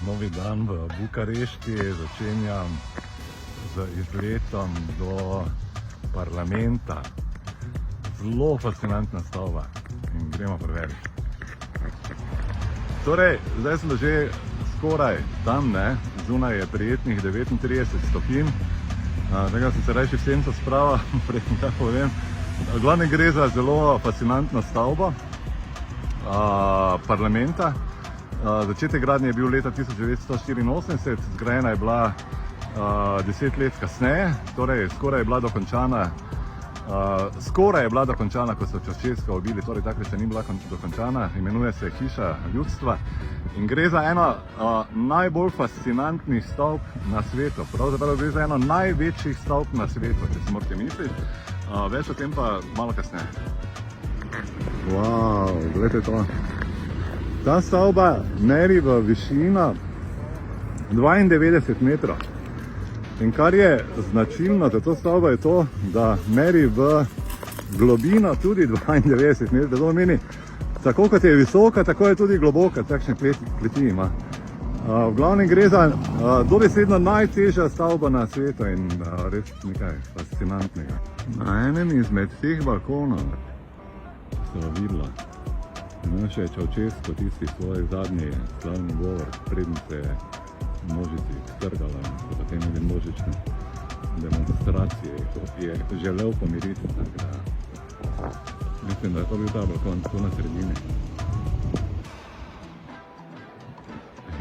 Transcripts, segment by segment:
novi dan v Bukarešti, začenjam z izletom do parlamenta. Zelo fascinantna stavba in gremo preveriti. Torej, zdaj smo že skoraj tam, ne? Zunaj je prijetnih 39 stopinj. Tega sem se rajši v senco spravil, preden kaj povem. V glavnem gre za zelo fascinantno stavbo parlamenta. Začetek gradnje je bil leta 1984, zgrajena je bila 10 let kasneje, torej skoraj je bila dokončana, ko so Čaušesca ubili, torej takrat še ni bila dokončana, imenuje se Hiša ljudstva in gre za eno najbolj fascinantnih stavb na svetu, pravzaprav gre za eno največjih stavb na svetu, če si morate misliti, več o tem pa malo kasneje. Wow, gledajte to. Ta stavba meri v višino 92 metrov. In kar je značilno za to stavbo je to, da meri v globino tudi 92 metrov. To pomeni, tako kot je visoka, tako je tudi globoka, takšne kleti ima. V glavnem gre za dobesedno najtežja stavba na svetu in res nekaj fascinantnega. Na enem izmed teh balkonov se je videla še Čaušesca, tisti svoj zadnji slavni govor, preden se je množici strgala in so potem imeli množične demonstracije, ko je želel pomiriti. Mislim, da je to bil ta balkon, tu na sredini.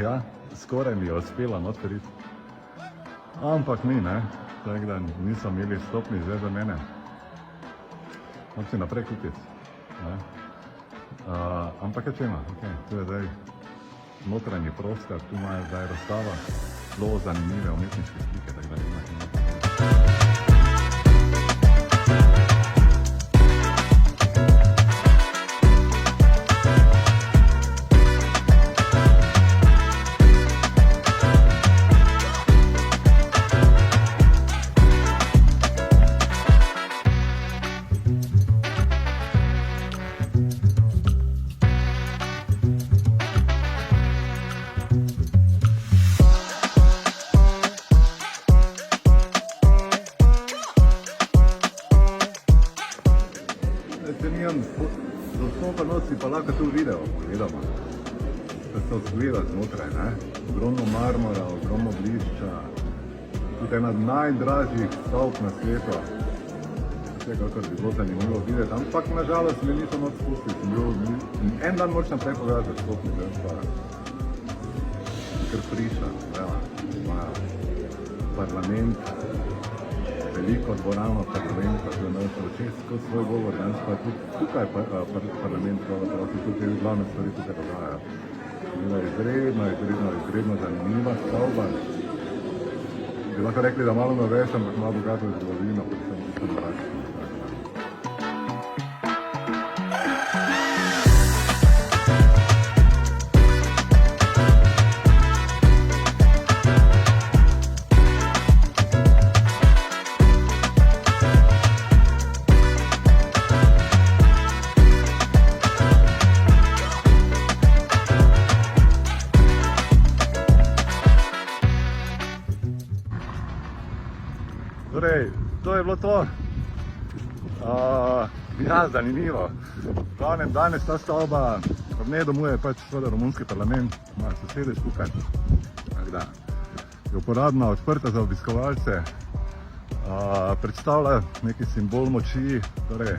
Ja, skoraj mi je uspela odpriti. Ampak ni, ne? Tako da niso imeli stopni zdaj za mene. Moram si naprej kupiti. Ampak je čema, tu je zdaj notranji prostor, tu imajo zdaj razstava, zelo zanimive umetniške slike, tako da imate. Dostopa nosi pa lahko tu video pogledamo, da se odgleda znotraj, ne? Ogromno marmora, ogromno blišča, tudi ena najdražjih stavb na svetu. Vsekakor bi bilo zanimivo videti, ampak nažalost me niso noč spustiti. En dan moč naprej pogledati stopni, pa kar priša, imajo parlament, veliko dvorano parlamenta, ki je imel Čaušesca svoj govor, danes pa tudi tukaj parlament, tukaj je glavne stvari tukaj dogajajo. Bila je izredno zanimiva stavba. Bi lahko rekli, da malo novejša, ampak malo bogato zgodovino, predvsem tisto mračno. Torej, to je bilo to. Ja, zanimivo. Glavnem, danes ta stavba, ob njej domuje pač seveda romunski parlament, imajo sosede skupaj. Tako da je uporabna, odprta za obiskovalce. Predstavlja neki simbol moči, torej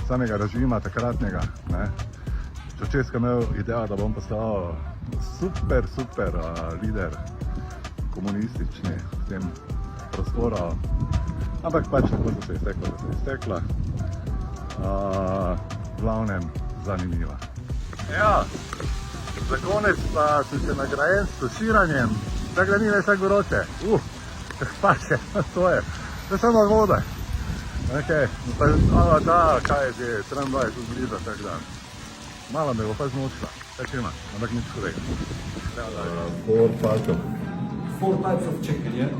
samega režima takratnega. Čaušesca je imel idejo, da bom postal super lider komunistični v tem prostoru. Ampak pač tako se je iztekla. V glavnem zanimiva. Ja, za konec pa sem se nagrajen s tuširanjem, tako da ni več tako vroče. Pače, to je samo voda. Pa ta, kaj je že, tramvaj je tu blizu, tako da malo me bo pa zmočila, tako ima, ampak nič hudega. Four types of chicken, yeah?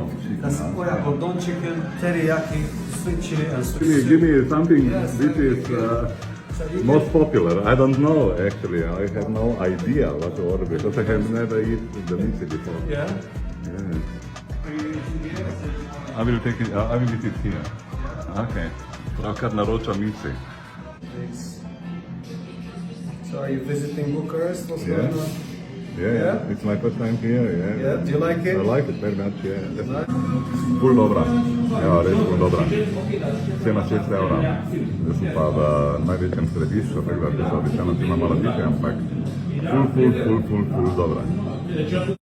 That's cordon chicken, teriyaki, sweet chili and sweet. Give me something which is Most popular. I don't know actually. I have no idea what to order because I have never eaten the miso before. Yeah. Yeah. I will take it. I will eat it here. Okay. Pravkar naroča miso. So are you visiting Bucharest? What's Yeah. going on? Yeah. It's my first time here. Yeah. Yeah. Do you like it? I like it very much. Yeah. Ful dobra. Ja, res ful dobra. Cena 6 €. Zdaj sem pa v največjem središču, tako da to so običajno cena malo više, ampak ful dobra.